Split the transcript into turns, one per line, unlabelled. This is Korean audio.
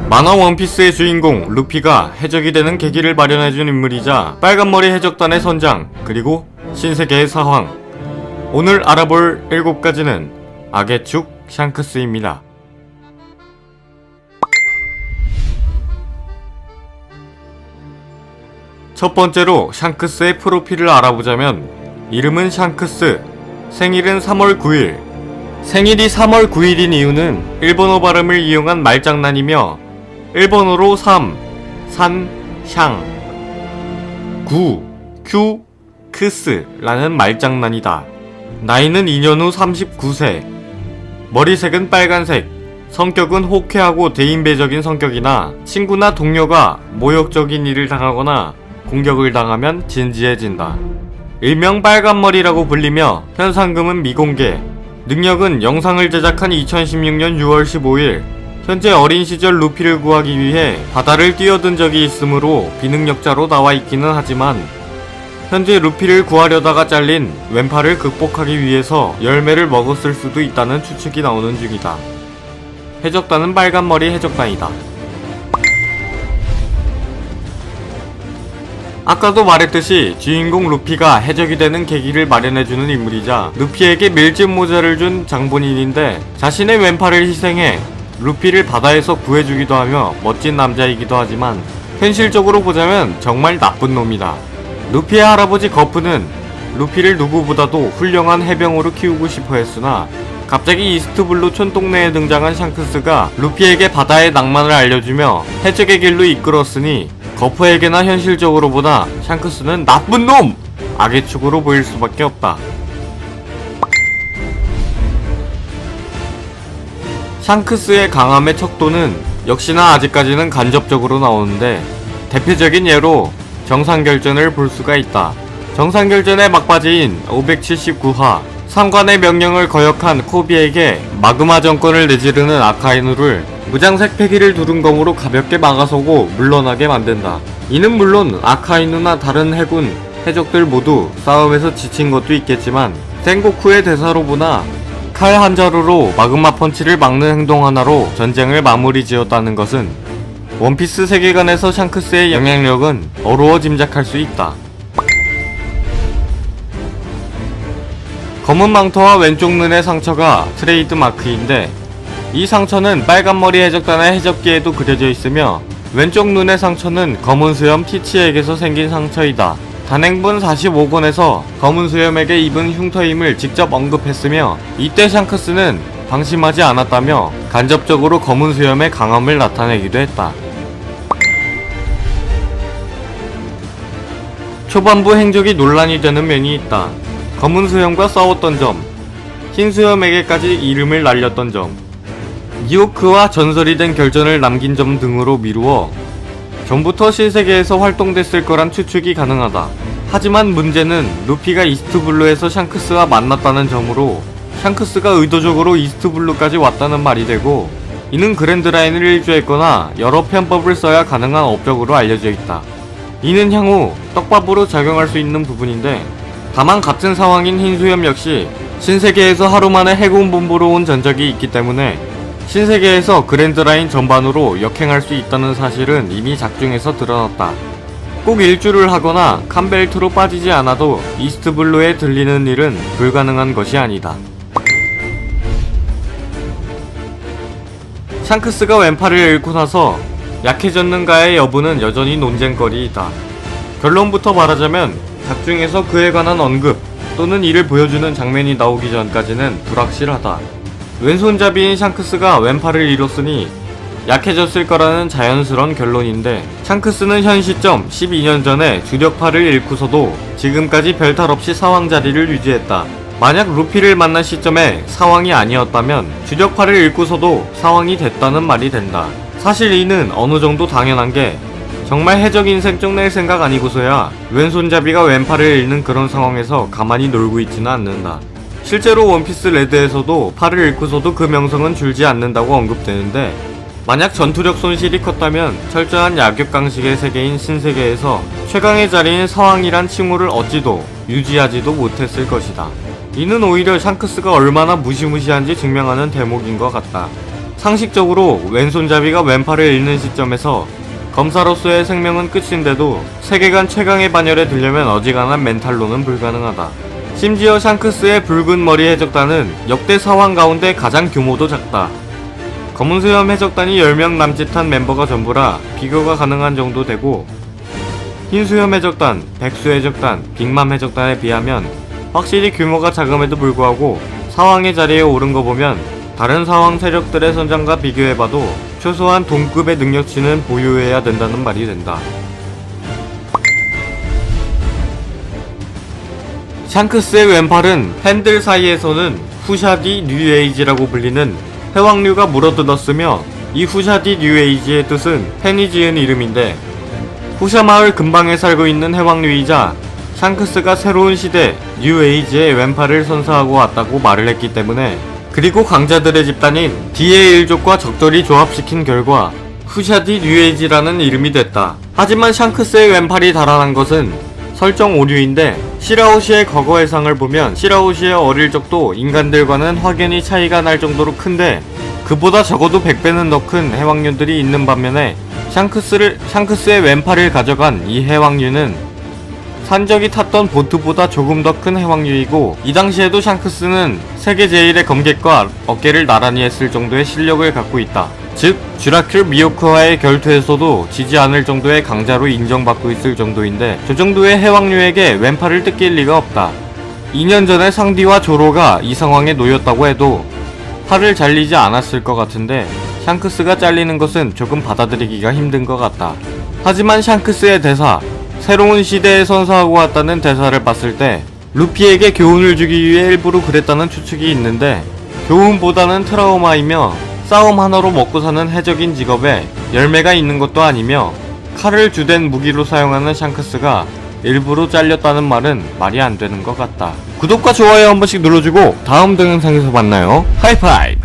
만화 원피스의 주인공 루피가 해적이 되는 계기를 마련해준 인물이자 빨간머리 해적단의 선장, 그리고 신세계의 사황. 오늘 알아볼 7가지는 악의 축 샹크스입니다. 첫 번째로 샹크스의 프로필을 알아보자면, 이름은 샹크스, 생일은 3월 9일. 생일이 3월 9일인 이유는 일본어 발음을 이용한 말장난이며 일본어로 3, 산, 샹, 9, 큐, 크스라는 말장난이다. 나이는 2년 후 39세. 머리색은 빨간색. 성격은 호쾌하고 대인배적인 성격이나 친구나 동료가 모욕적인 일을 당하거나 공격을 당하면 진지해진다. 일명 빨간머리라고 불리며 현상금은 미공개. 능력은 영상을 제작한 2016년 6월 15일 현재 어린 시절 루피를 구하기 위해 바다를 뛰어든 적이 있으므로 비능력자로 나와 있기는 하지만 현재 루피를 구하려다가 잘린 왼팔을 극복하기 위해서 열매를 먹었을 수도 있다는 추측이 나오는 중이다. 해적단은 빨간머리 해적단이다. 아까도 말했듯이 주인공 루피가 해적이 되는 계기를 마련해주는 인물이자 루피에게 밀짚 모자를 준 장본인인데 자신의 왼팔을 희생해 루피를 바다에서 구해주기도 하며 멋진 남자이기도 하지만 현실적으로 보자면 정말 나쁜 놈이다. 루피의 할아버지 거프는 루피를 누구보다도 훌륭한 해병으로 키우고 싶어 했으나 갑자기 이스트블루 촌동네에 등장한 샹크스가 루피에게 바다의 낭만을 알려주며 해적의 길로 이끌었으니 거프에게나 현실적으로 보다 샹크스는 나쁜 놈! 악의 축으로 보일 수밖에 없다. 샹크스의 강함의 척도는 역시나 아직까지는 간접적으로 나오는데 대표적인 예로 정상결전을 볼 수가 있다. 정상결전의 막바지인 579화 상관의 명령을 거역한 코비에게 마그마 정권을 내지르는 아카이누를 무장색 패기를 두른 검으로 가볍게 막아서고 물러나게 만든다. 이는 물론 아카이누나 다른 해군, 해적들 모두 싸움에서 지친 것도 있겠지만 생고쿠의 대사로 보나 칼 한 자루로 마그마 펀치를 막는 행동 하나로 전쟁을 마무리 지었다는 것은 원피스 세계관에서 샹크스의 영향력은 어루어 짐작할 수 있다. 검은 망토와 왼쪽 눈의 상처가 트레이드 마크인데 이 상처는 빨간머리 해적단의 해적기에도 그려져 있으며 왼쪽 눈의 상처는 검은 수염 티치에게서 생긴 상처이다. 단행본 45권에서 검은 수염에게 입은 흉터임을 직접 언급했으며 이때 샹크스는 방심하지 않았다며 간접적으로 검은 수염의 강함을 나타내기도 했다. 초반부 행적이 논란이 되는 면이 있다. 검은 수염과 싸웠던 점, 흰 수염에게까지 이름을 날렸던 점, 미호크와 전설이 된 결전을 남긴 점 등으로 미루어 전부터 신세계에서 활동됐을 거란 추측이 가능하다. 하지만 문제는 루피가 이스트블루에서 샹크스와 만났다는 점으로 샹크스가 의도적으로 이스트블루까지 왔다는 말이 되고 이는 그랜드라인을 일주했거나 여러 편법을 써야 가능한 업적으로 알려져 있다. 이는 향후 떡밥으로 작용할 수 있는 부분인데 다만 같은 상황인 흰수염 역시 신세계에서 하루 만에 해군 본부로 온 전적이 있기 때문에 신세계에서 그랜드라인 전반으로 역행할 수 있다는 사실은 이미 작중에서 드러났다. 꼭 일주를 하거나 칸벨트로 빠지지 않아도 이스트블루에 들리는 일은 불가능한 것이 아니다. 샹크스가 왼팔을 잃고 나서 약해졌는가의 여부는 여전히 논쟁거리이다. 결론부터 말하자면 작중에서 그에 관한 언급 또는 이를 보여주는 장면이 나오기 전까지는 불확실하다. 왼손잡이인 샹크스가 왼팔을 잃었으니 약해졌을 거라는 자연스러운 결론인데 샹크스는 현 시점 12년 전에 주력팔을 잃고서도 지금까지 별탈 없이 사왕 자리를 유지했다. 만약 루피를 만난 시점에 사왕이 아니었다면 주력팔을 잃고서도 사왕이 됐다는 말이 된다. 사실 이는 어느 정도 당연한 게 정말 해적 인생 쪽낼 생각 아니고서야 왼손잡이가 왼팔을 잃는 그런 상황에서 가만히 놀고 있지는 않는다. 실제로 원피스 레드에서도 팔을 잃고서도 그 명성은 줄지 않는다고 언급되는데 만약 전투력 손실이 컸다면 철저한 약육강식의 세계인 신세계에서 최강의 자리인 서왕이란 칭호를 얻지도 유지하지도 못했을 것이다. 이는 오히려 샹크스가 얼마나 무시무시한지 증명하는 대목인 것 같다. 상식적으로 왼손잡이가 왼팔을 잃는 시점에서 검사로서의 생명은 끝인데도 세계관 최강의 반열에 들려면 어지간한 멘탈로는 불가능하다. 심지어 샹크스의 붉은 머리 해적단은 역대 사왕 가운데 가장 규모도 작다. 검은 수염 해적단이 10명 남짓한 멤버가 전부라 비교가 가능한 정도 되고, 흰 수염 해적단, 백수 해적단, 빅맘 해적단에 비하면 확실히 규모가 작음에도 불구하고 사왕의 자리에 오른 거 보면 다른 사왕 세력들의 선장과 비교해봐도 최소한 동급의 능력치는 보유해야 된다는 말이 된다. 샹크스의 왼팔은 팬들 사이에서는 후샤디 뉴에이지라고 불리는 해왕류가 물어뜯었으며, 이 후샤디 뉴에이지의 뜻은 팬이 지은 이름인데, 후샤마을 근방에 살고 있는 해왕류이자 샹크스가 새로운 시대 뉴에이지의 왼팔을 선사하고 왔다고 말을 했기 때문에, 그리고 강자들의 집단인 디의 일족과 적절히 조합시킨 결과 후샤디 뉴에이지라는 이름이 됐다. 하지만 샹크스의 왼팔이 달아난 것은 설정 오류인데, 시라오시의 과거 해상을 보면 시라오시의 어릴 적도 인간들과는 확연히 차이가 날 정도로 큰데, 그보다 적어도 100배는 더 큰 해왕류들이 있는 반면에 샹크스의 왼팔을 가져간 이 해왕류는 산적이 탔던 보트보다 조금 더 큰 해왕류이고, 이 당시에도 샹크스는 세계 제1의 검객과 어깨를 나란히 했을 정도의 실력을 갖고 있다. 즉 쥐라큐 미호크와의 결투에서도 지지 않을 정도의 강자로 인정받고 있을 정도인데, 저 정도의 해왕류에게 왼팔을 뜯길 리가 없다. 2년 전에 상디와 조로가 이 상황에 놓였다고 해도 팔을 잘리지 않았을 것 같은데, 샹크스가 잘리는 것은 조금 받아들이기가 힘든 것 같다. 하지만 샹크스의 대사, 새로운 시대에 선사하고 왔다는 대사를 봤을 때 루피에게 교훈을 주기 위해 일부러 그랬다는 추측이 있는데, 교훈보다는 트라우마이며 싸움 하나로 먹고 사는 해적인 직업에 열매가 있는 것도 아니며, 칼을 주된 무기로 사용하는 샹크스가 일부러 잘렸다는 말은 말이 안 되는 것 같다. 구독과 좋아요 한 번씩 눌러주고 다음 동영상에서 만나요. 하이파이브!